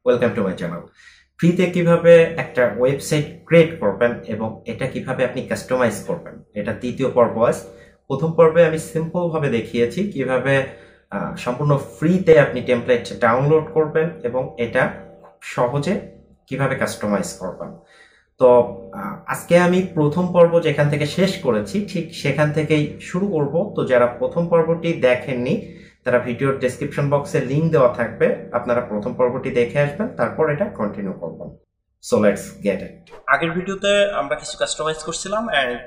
Welcome to my channel. ফ্রিতে কিভাবে একটা ওয়েবসাইট ক্রিয়েট করবেন এবং এটা কিভাবে আপনি কাস্টমাইজ করবেন, এটা দ্বিতীয় পর্ব। প্রথম পর্বে আমি সিম্পল ভাবে দেখিয়েছি কিভাবে সম্পূর্ণ ফ্রিতে আপনি টেমপ্লেট ডাউনলোড করবেন এবং এটা সহজে কিভাবে কাস্টমাইজ করবেন। তো আজকে আমি প্রথম পর্ব যেখান থেকে শেষ করেছি ঠিক সেখান থেকেই শুরু করব। তো যারা প্রথম পর্বটি দেখেননি তারা ভিডিওর ডেসক্রিপশন বক্সে লিংক দেওয়া থাকবে, আপনারা প্রথম পর্বটি দেখে আসবেন, তারপর এটা কন্টিনিউ করবেন। So let's get it. আগের ভিডিওতে আমরা কিছু কাস্টমাইজ করছিলাম এন্ড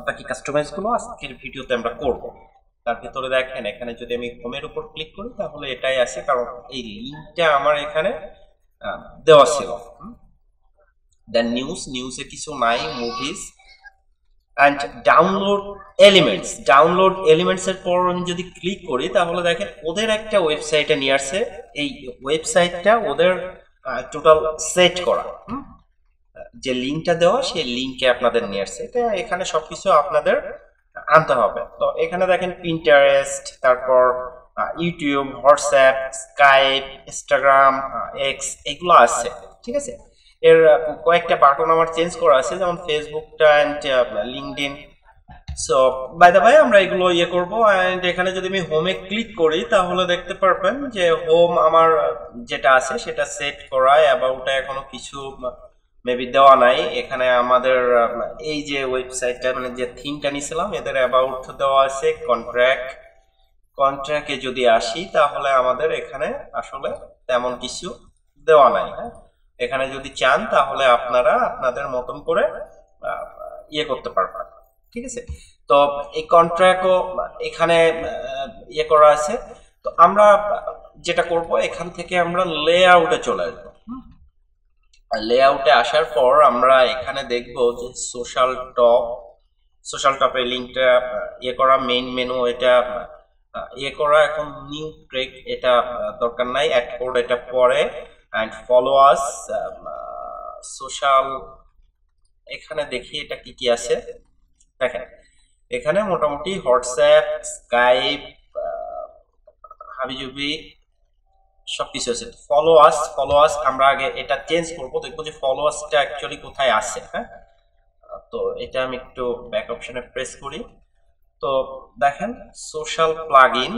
বাকি কাস্টমাইজ গুলো আজকের ভিডিওতে আমরা করব। তার ভিতরে দেখেন এখানে যদি আমি হোমের উপর ক্লিক করি তাহলে এটাই আছে, কারণ এই লিংকটা আমার এখানে দেওয়া ছিল। দেন নিউজে কিছু নাই, মুভিজ অ্যান্ড ডাউনলোড এলিমেন্টস এর পর আমি যদি ক্লিক করি তাহলে দেখেন ওদের একটা ওয়েবসাইটে নিয়ে আসছে। এই ওয়েবসাইটটা ওদের টোটাল সেট করা, যে লিঙ্কটা দেওয়া সেই লিঙ্কে আপনাদের নিয়ে আসছে। এটা এখানে সবকিছু আপনাদের আনতে হবে। তো এখানে দেখেন পিন্টারেস্ট, তারপর YouTube, WhatsApp, Skype, Instagram, x, এগুলো আছে। ঠিক আছে, এর কয়েকটা বাটন আমার চেঞ্জ করা আছে, যেমন ফেসবুকটা and LinkedIn. So by the way আমরা এগুলো করবো। অ্যান্ড এখানে যদি আমি হোমে ক্লিক করি তাহলে দেখতে পারবেন যে হোম আমার যেটা আছে সেটা সেট করা, অ্যাবাউটে এখনো কিছু মেবি দেওয়া নাই। এখানে আমাদের এই যে ওয়েবসাইটটা মানে যে থিমটা নিয়েছিলাম এদের অ্যাবাউট দেওয়া আছে। কন্ট্রাক্টে যদি আসি তাহলে আমাদের এখানে আসলে তেমন কিছু দেওয়া নাই। হ্যাঁ, এখানে যদি চান তাহলে আপনারা আপনাদের মতন করে করতে পারবেন। ঠিক আছে, তো এই কন্ট্রাক্টও এখানে করা আছে। তো আমরা যেটা করব এখান থেকে আমরা লেআউটে চলে আসবো। লেআউটে আসার পর আমরা এখানে দেখব যে সোশ্যাল টপের লিঙ্কটা করা, মেইন মেনু এটা করা। এখন নিউ ট্রেক এটা দরকার নাই, অ্যাড কোড এটা পরে। অ্যান্ড ফলো আস, সোশ্যাল, এখানে দেখি এটা কি কি আছে। দেখেন এখানে মোটামুটি হোয়াটসঅ্যাপ, স্কাইপ, হাবিজুবি সবকিছু আছে। ফলো আস আমরা আগে এটা চেঞ্জ করব, দেখবো যে ফলো আসটা অ্যাকচুয়ালি কোথায় আছে। হ্যাঁ, তো এটা আমি একটু ব্যাক অপশনে প্রেস করি। তো দেখেন সোশ্যাল প্লাগইন,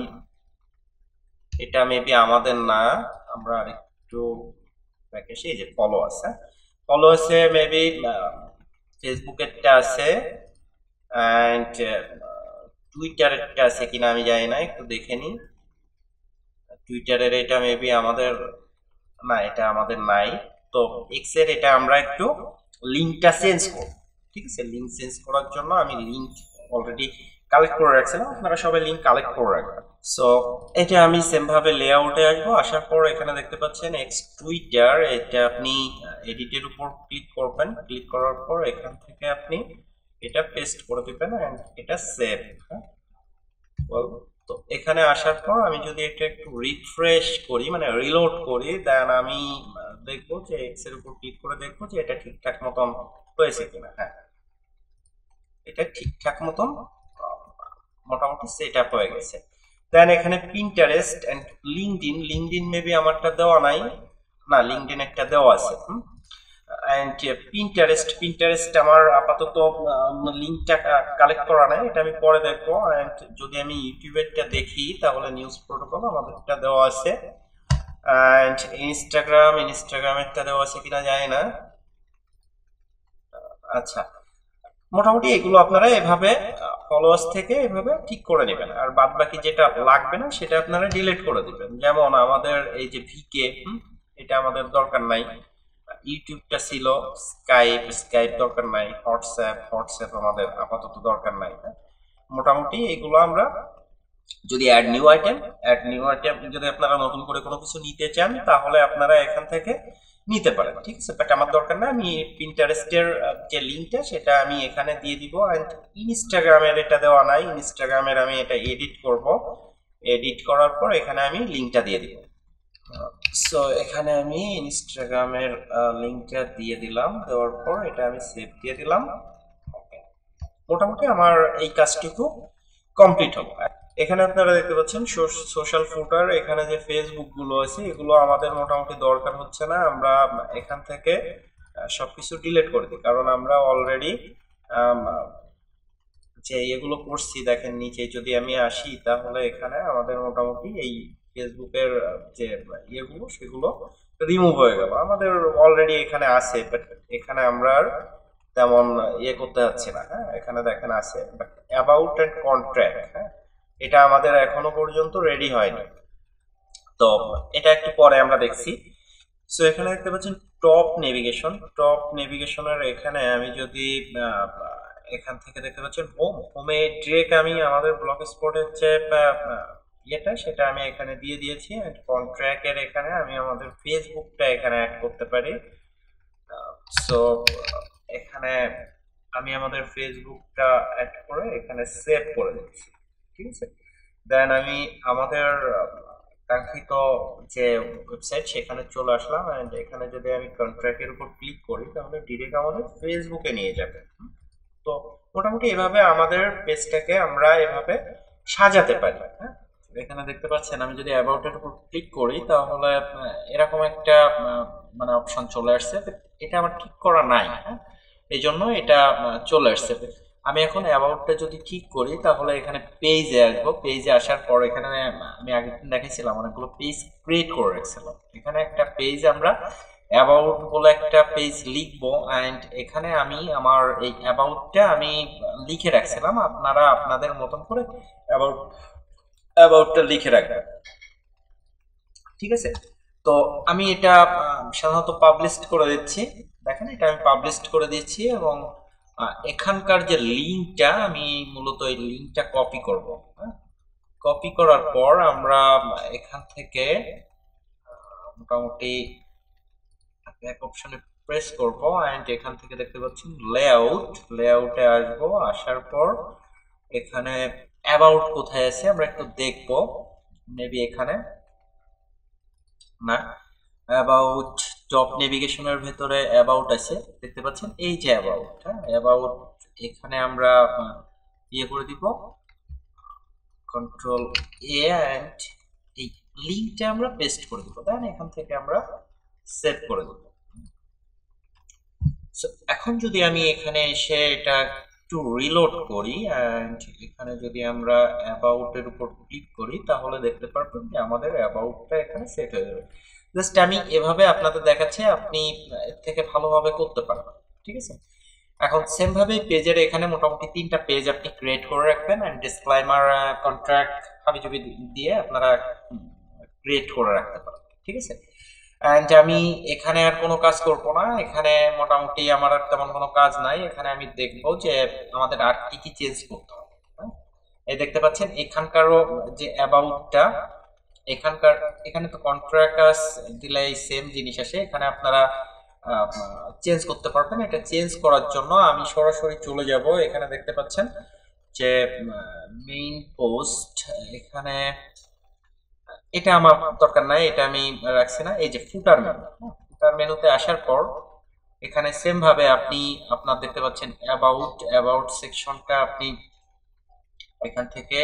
এটা মেবি আমাদের না, আমরা আরেকটু ব্যাক এসে এই যে ফলো আছে, ফলো আছে মেবি ফেসবুকেরটা আছে অ্যান্ড টুইটারেরটা আছে কিনা আমি জানি না, একটু দেখে নিই। টুইটারের এটা মেবি আমাদের না, এটা আমাদের নাই। তো এক্স এর এটা আমরা একটু লিঙ্কটা চেঞ্জ করব। ঠিক আছে, লিঙ্ক চেঞ্জ করার জন্য আমি লিঙ্ক অলরেডি কালেক্ট করে রাখছিলাম, আপনারা সবাই লিঙ্ক কালেক্ট করে রাখবেন। সো এটা আমি সেম ভাবে লেআউটে আসবো। আসার পর এখানে দেখতে পাচ্ছেন এক্স টুইটার, এটা আপনি এডিটের উপর ক্লিক করবেন। ক্লিক করার পর এখান থেকে আপনি এটা পেস্ট করে দিবেন এন্ড এটা সেভ। হ্যাঁ, তো এখানে আসার পর আমি যদি এটা একটু রিফ্রেশ করি মানে রিলোড করি, দেন আমি দেখবো যে এক্স এর উপর ক্লিক করে দেখবো যে এটা ঠিকঠাক মতন হয়েছে কিনা। হ্যাঁ, এটা ঠিকঠাক মতন মোটামুটি সেট আপ হয়ে গেছে। দেন এখানে পিন্টারেস্ট এন্ড লিঙ্কডইন মেবি আমারটা দেওয়া নাই, না লিঙ্কডইন একটা দেওয়া আছে। এন্ড পিন্টারেস্ট আমার আপাতত লিঙ্কটা কালেক্ট করা নাই, এটা আমি পরে দেখবো। এন্ড যদি আমি ইউটিউবেরটা দেখি তাহলে নিউজ প্রোটোকল আমাদেরটা দেওয়া আছে। এন্ড ইনস্টাগ্রামেরটা দেওয়া আছে কিনা জানি না। আচ্ছা, মোটামুটি এগুলো আপনারা এভাবে ফলোয়ার্স থেকে এভাবে ঠিক করে নেবেন, আর বাদ বাকি যেটা লাগবে না সেটা আপনারা ডিলিট করে দিবেন। যেমন আমাদের এই যে ভিকে, এটা আমাদের দরকার নাই। ইউটিউবটা ছিল, স্কাইপ দরকার নাই, হোয়াটসঅ্যাপ আমাদের আপাতত দরকার নাই। মোটামুটি এগুলো আমরা যদি অ্যাড নিউ আইটেম যদি আপনারা নতুন করে কোনো কিছু নিতে চান তাহলে আপনারা এখান থেকে নিতে পারেন। ঠিক আছে, বাট আমার দরকার না, আমি পিন্টারেস্টের যে লিঙ্কটা সেটা আমি এখানে দিয়ে দিব। অ্যান্ড ইনস্টাগ্রামের এটা দেওয়া নাই, ইনস্টাগ্রামের আমি এটা এডিট করব। এডিট করার পর এখানে আমি লিঙ্কটা দিয়ে দিব। সো এখানে আমি ইনস্টাগ্রামের লিঙ্কটা দিয়ে দিলাম, দেওয়ার পর এটা আমি সেভ দিয়ে দিলাম। মোটামুটি আমার এই কাজটুকু কমপ্লিট হলো। এখানে আপনারা দেখতে পাচ্ছেন সোশ্যাল ফুটার, এখানে যে ফেসবুক গুলো আছে এগুলো আমাদের মোটামুটি দরকার হচ্ছে না, আমরা এখান থেকে সবকিছু ডিলিট করে দিই, কারণ আমরা অলরেডি যে এগুলো করছি। দেখেন নিচে যদি আমি আসি তাহলে এখানে আমাদের মোটামুটি এই ফেসবুকের যে ইয়েগুলো সেগুলো রিমুভ হয়ে গেল, আমাদের অলরেডি এখানে আছে, বাট এখানে আমরা আর তেমন ইয়ে করতে যাচ্ছি না। হ্যাঁ, এখানে দেখেন আছে, বাট অ্যাবাউট অ্যান্ড কন্ট্রাক্ট, হ্যাঁ, এটা আমাদের এখনো পর্যন্ত রেডি হয়নি, তো এটা একটু পরে আমরা দেখছি। সো এখানে দেখতে পাচ্ছেন টপ নেভিগেশনের এখানে আমি যদি এখান থেকে দেখতে পাচ্ছেন হোমে ডিরেক্ট আমি আমাদের ব্লগ স্পটের যে ইয়েটা সেটা আমি এখানে দিয়ে দিয়েছি, এন্ড কন্ট্রাক্টের এখানে আমি আমাদের ফেসবুকটা এখানে অ্যাড করতে পারি। সো এখানে আমি আমাদের ফেসবুকটা অ্যাড করে এখানে সেভ করে দিচ্ছি, ঠিক আছে। দেন আমি আমাদের কাঙ্ক্ষিত যে ওয়েবসাইট সেখানে চলে আসলাম, এন্ড এখানে যদি আমি কন্ট্রাক্টের উপর ক্লিক করি তাহলে ডিরেক্ট আমাদের ফেসবুকে নিয়ে যাবে। তো মোটামুটি এভাবে আমাদের পেজটাকে আমরা এভাবে সাজাতে পারি। হ্যাঁ, এখানে দেখতে পাচ্ছেন আমি যদি অ্যাবাউট এর উপর ক্লিক করি তাহলে এরকম একটা মানে অপশন চলে আসছে, এটা আমার ঠিক করা নাই। হ্যাঁ, এই জন্য এটা চলে আসছে। আমি এখন অ্যাবাউটটা যদি ঠিক করি তাহলে এখানে পেজে আসবো, পেজে আসার পর এখানে আমি আগের দিন দেখাইছিলাম অনেকগুলো পেজ ক্রিয়েট করে রাখছিলাম, এখানে একটা পেজ আমরা অ্যাবাউট বলে একটা পেজ লিখবো, অ্যান্ড এখানে আমি আমার এই অ্যাবাউটটা আমি লিখে রাখছিলাম, আপনারা আপনাদের মতন করে অ্যাবাউটটা লিখে রাখবেন, ঠিক আছে। তো আমি এটা সাধারণত পাবলিশ করে দিচ্ছি, দেখেন এটা আমি পাবলিশ করে দিচ্ছি, এবং এখানকার যে লিঙ্কটা আমি মূলত এই লিঙ্কটা কপি করব। কপি করার পর আমরা এখান থেকে মোটামুটি ব্যাক অপশনে প্রেস করব, এন্ড এখান থেকে দেখতে পাচ্ছেন লেআউটে আসবো, আসার পর এখানে অ্যাবাউট কোথায় আছে আমরা একটু দেখব, মেবি এখানে না, অ্যাবাউট টপ নেভিগেশনের ভেতরে অ্যাবাউট আছে, দেখতে পাচ্ছেন এই যে অ্যাবাউট। হ্যাঁ, অ্যাবাউট এখানে আমরা ইয়ে করে দিব কন্ট্রোল এ, এন্ড এই লিংকটা আমরা পেস্ট করে দিব, দেন এখান থেকে আমরা সেভ করে দেব। এখন যদি আমি এখানে এসে এটা একটু রিলোড করি, এন্ড এখানে যদি আমরা অ্যাবাউট এর উপর ক্লিক করি তাহলে দেখতে পারবেন যে আমাদের অ্যাবাউটটা এখানে সেট হয়ে যাবে। জাস্ট আমি এভাবে আপনাদের দেখাচ্ছি, আপনি এর থেকে ভালোভাবে করতে পারবেন, ঠিক আছে। এখন সেম ভাবে পেজের এখানে মোটামুটি 3টা পেজ আপনি ক্রিয়েট করে রাখবেন, এন্ড ডিসক্লেমার কন্ট্রাক্ট হাবিজাবি দিয়ে আপনারা ক্রিয়েট করে রাখতে পারেন, ঠিক আছে। অ্যান্ড আমি এখানে আর কোনো কাজ করব না, এখানে মোটামুটি আমার আর তেমন কোনো কাজ নাই, এখানে আমি দেখবো যে আমাদের আর কি কি চেঞ্জ করতে হবে। এই দেখতে পাচ্ছেন এখানকারও যে অ্যাবাউটটা, এখানে তো কন্ট্রাক্টাস দিলে সেম জিনিস আসে, এখানে আপনারা চেঞ্জ করতে পারবেন। এটা চেঞ্জ করার জন্য আমি সরাসরি চলে যাব, এখানে দেখতে পাচ্ছেন যে মেইন পোস্ট, এখানে এটা আমার দরকার নাই, এটা আমি রাখছি না। এই যে ফুটার মেনুতে আসার পর এখানে সেম ভাবে আপনি আপনার দেখতে পাচ্ছেন অ্যাবাউট সেকশনটা আপনি এখান থেকে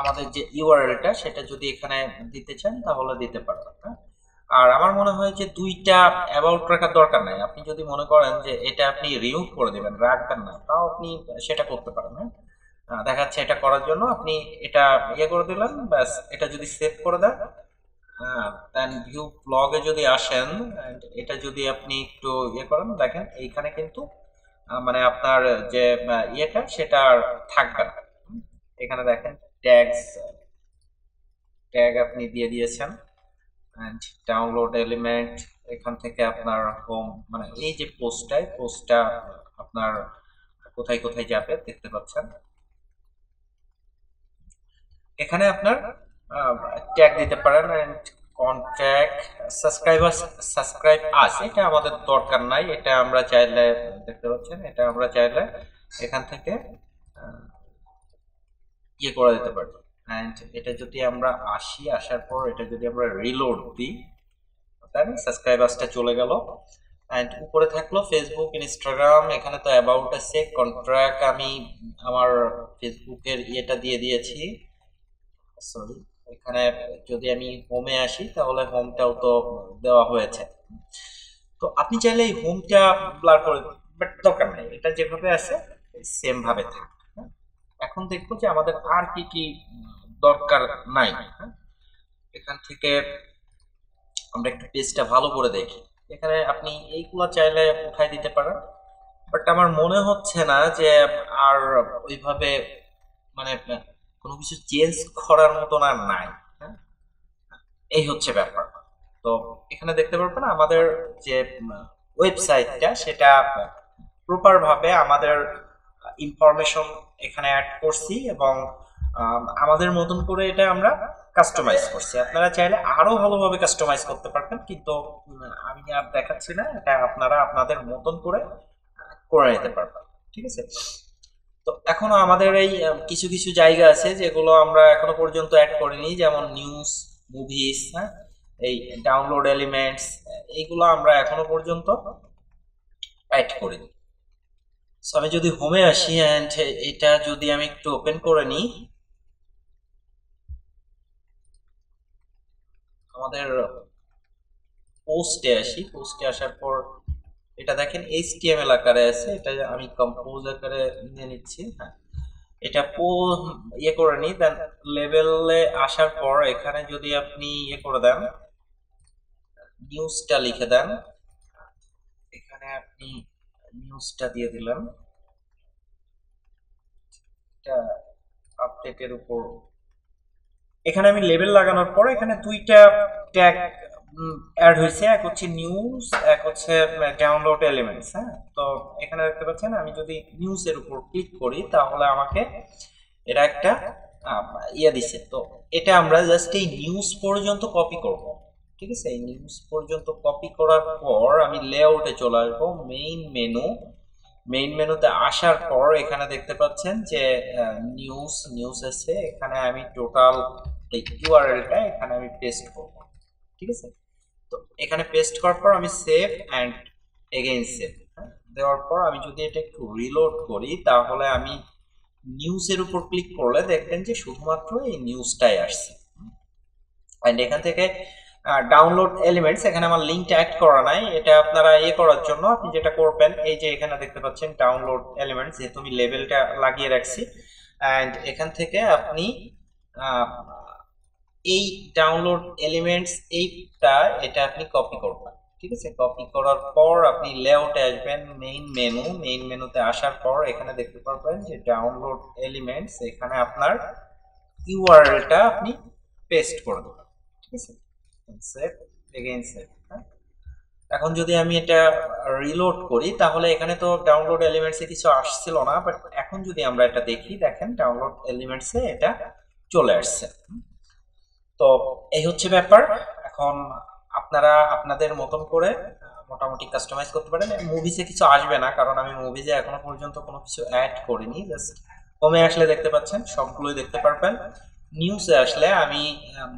আমাদের যে ইউআরএলটা সেটা যদি এখানে দিতে চান তাহলে দিতে পারবেন। হ্যাঁ, আর আমার মনে হয় যে 2টা অ্যাবাউট রাখার দরকার নাই, আপনি যদি মনে করেন যে এটা আপনি রিমুভ করে দেবেন, রাখবেন না, তাও আপনি সেটা করতে পারেন। হ্যাঁ, দেখাচ্ছে এটা করার জন্য আপনি এটা ইয়ে করে দিলেন, ব্যাস। এটা যদি সেভ করে দেন, দেন ভিউ ব্লগে যদি আসেন, এটা যদি আপনি একটু ইয়ে করেন, দেখেন এইখানে কিন্তু মানে আপনার যে ইয়েটা সেটা আর থাকবে না। এখানে দেখেন ট্যাগ আপনি দিয়ে দিয়েছেন, এন্ড ডাউনলোড এলিমেন্ট, এখান থেকে আপনার হোম মানে এই যে পোস্টটা আপনার কোথায় কোথায় যাবে দেখতে পাচ্ছেন। এখানে আপনার ট্যাগ দিতে পারেন, এন্ড কন্ট্যাক্ট সাবস্ক্রাইব আস, এটা আমাদের দরকার নাই, এটা আমরা চাইলে দেখতে পাচ্ছেন এটা আমরা চাইলে এখান থেকে ইয়ে করে দিতে পারি। এন্ড এটা যদি আমরা আসার পর এটা যদি আমরা রিলোড দিই, তাহলে সাবস্ক্রাইবার্সটা চলে গেল। অ্যান্ড উপরে থাকলো ফেসবুক, ইনস্টাগ্রাম, এখানে তো অ্যাবাউট আছে, কন্ট্রাক্ট আমি আমার ফেসবুকের ইয়েটা দিয়ে দিয়েছি, সরি। এখানে যদি আমি হোমে আসি তাহলে হোমটাও তো দেওয়া হয়েছে। তো আপনি চাইলে এই হোমটা ব্লার করে, বাট দরকার নেই, এটা যেভাবে আছে সেম ভাবে থাক। হ্যাঁ? এখন দেখবো যে আমাদের আর কি কি দরকার নাই। হ্যাঁ? এখান থেকে আমরা একটু পেজটা ভালো করে দেখি। এখানে আপনি এইগুলো চাইলে উঠাই দিতে পারেন, বাট আমার মনে হচ্ছে না যে আর ওইভাবে মানে কোনো কিছু চেঞ্জ করার মতন আর নাই। হ্যাঁ? এই হচ্ছে ব্যাপার। তো এখানে দেখতে পারবেন আমাদের যে ওয়েবসাইটটা সেটা প্রপার ভাবে আমাদের ইনফরমেশন এখানে অ্যাড করছি এবং আমাদের মতন করে এটা আমরা কাস্টমাইজ করছি। আপনারা চাইলে আরো ভালোভাবে কাস্টমাইজ করতে পারবেন, কিন্তু আমি আর দেখাচ্ছি না, এটা আপনারা আপনাদের মতন করে করে নিতে পারবেন। ঠিক আছে। তো এখনো আমাদের এই কিছু কিছু জায়গা আছে যেগুলো আমরা এখনো পর্যন্ত অ্যাড করিনি, যেমন নিউজ, মুভিজ, হ্যাঁ, এই ডাউনলোড এলিমেন্টস, এইগুলো আমরা এখনো পর্যন্ত অ্যাড করিনি। সো আমি যদি হোমে আসি অ্যান্ড এটা যদি আমি একটু ওপেন করে নিই, আমাদের পোস্টে আসি। পোস্টে আসার পর এটা দেখেন HTML আকারে আছে, এটা আমি কম্পোজ আকারে নিয়ে নিচ্ছি। হ্যাঁ, এটা ইয়ে করে নিই, দেন লেভেলে আসার পর এখানে যদি আপনি ইয়ে করে দেন, নিউজটা লিখে দেন, এখানে আপনি নিউজটা দিয়ে দিলেন, এটা আপডেটের উপর। এখানে আমি লেবেল লাগানোর পর এখানে দুইটা ট্যাগ অ্যাড হয়েছে, এক হচ্ছে নিউজ, এক হচ্ছে ডাউনলোড এলিমেন্টস। হ্যাঁ, তো এখানে দেখতে পাচ্ছেন আমি যদি নিউজের উপর ক্লিক করি তাহলে আমাকে এটা একটা ইয়ে দিছে। তো এটা আমরা জাস্ট এই নিউজ পর্যন্ত কপি করব। ঠিক আছে, এই নিউজ পর্যন্ত কপি করার পর আমি লেআউটে চলে আসবো, মেইন মেনুতে আসার পর এখানে দেখতে পাচ্ছেন যে নিউজ আছে, এখানে আমি টোটাল এই ইউআরএলটা এখানে আমি পেস্ট করব। ঠিক আছে, তো এখানে পেস্ট করার পর আমি সেভ অ্যান্ড এগেইন সেভ দেওয়ার পর আমি যদি এটা একটু রিলোড করি তাহলে আমি নিউজের উপর ক্লিক করলে দেখবেন যে শুধুমাত্র এই নিউজটাই আসছে। অ্যান্ড এখান থেকে ডাউনলোড এলিমেন্টস, এখানে আমার লিঙ্কটা অ্যাড করা নাই, এটা আপনারা ইয়ে করার জন্য আপনি যেটা করবেন, এই যে এখানে দেখতে পাচ্ছেন ডাউনলোড এলিমেন্টস, যেহেতু আমি লেবেলটা লাগিয়ে রাখছি, অ্যান্ড এখান থেকে আপনি এই ডাউনলোড এলিমেন্টস এইটা এটা আপনি কপি করবেন। ঠিক আছে, কপি করার পর আপনি লেআউটে আসবেন, মেইন মেনুতে আসার পর এখানে দেখতে পারবেন যে ডাউনলোড এলিমেন্টস, এখানে আপনার ইউআরএলটা আপনি পেস্ট করে দেবেন। ঠিক আছে, সেভ এগেইন সেভ। এখন যদি আমি এটা রিলোড করি তাহলে এখানে তো ডাউনলোড এলিমেন্টসে কিছু আসছিল না, বাট এখন যদি আমরা এটা দেখি, দেখেন ডাউনলোড এলিমেন্টসে এটা চলে আসছে। তো এই হচ্ছে ব্যাপার। এখন আপনারা আপনাদের মতন করে মোটামুটি কাস্টমাইজ করতে পারেন। মুভিজে কিছু আসবে না, কারণ আমি মুভিজে এখনো পর্যন্ত কোনো কিছু অ্যাড করিনি। জাস্ট হোমে আসলে দেখতে পাচ্ছেন সবগুলোই দেখতে পারবেন। নিউজে আসলে আমি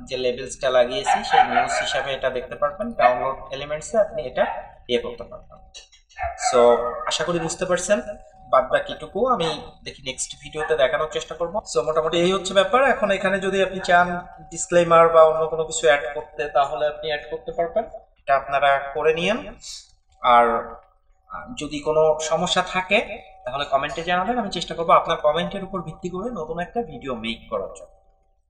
যে লেবেলসটা লাগিয়েছি সেই নিউজ হিসাবে এটা দেখতে পারবেন। ডাউনলোড এলিমেন্টসে আপনি এটা ইয়ে করতে পারবেন। সো আশা করি বুঝতে পারছেন। বাদ বাকিটুকু আমি দেখি নেক্সট ভিডিওতে দেখানোর চেষ্টা করব। সো মোটামুটি এই হচ্ছে ব্যাপার। এখন এখানে যদি আপনি চান ডিসক্লেমার বা অন্য কোনো কিছু অ্যাড করতে, তাহলে আপনি অ্যাড করতে পারবেন, এটা আপনারা করে নিয়েন। আর যদি কোনো সমস্যা থাকে তাহলে কমেন্টে জানাবেন, আমি চেষ্টা করবো আপনার কমেন্টের উপর ভিত্তি করে নতুন একটা ভিডিও মেক করার জন্য।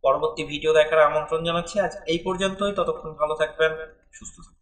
পরবর্তী ভিডিও দেখার আমন্ত্রণ জানাচ্ছি। আজ এই পর্যন্তই, ততক্ষণ ভালো থাকবেন, সুস্থ থাকবেন।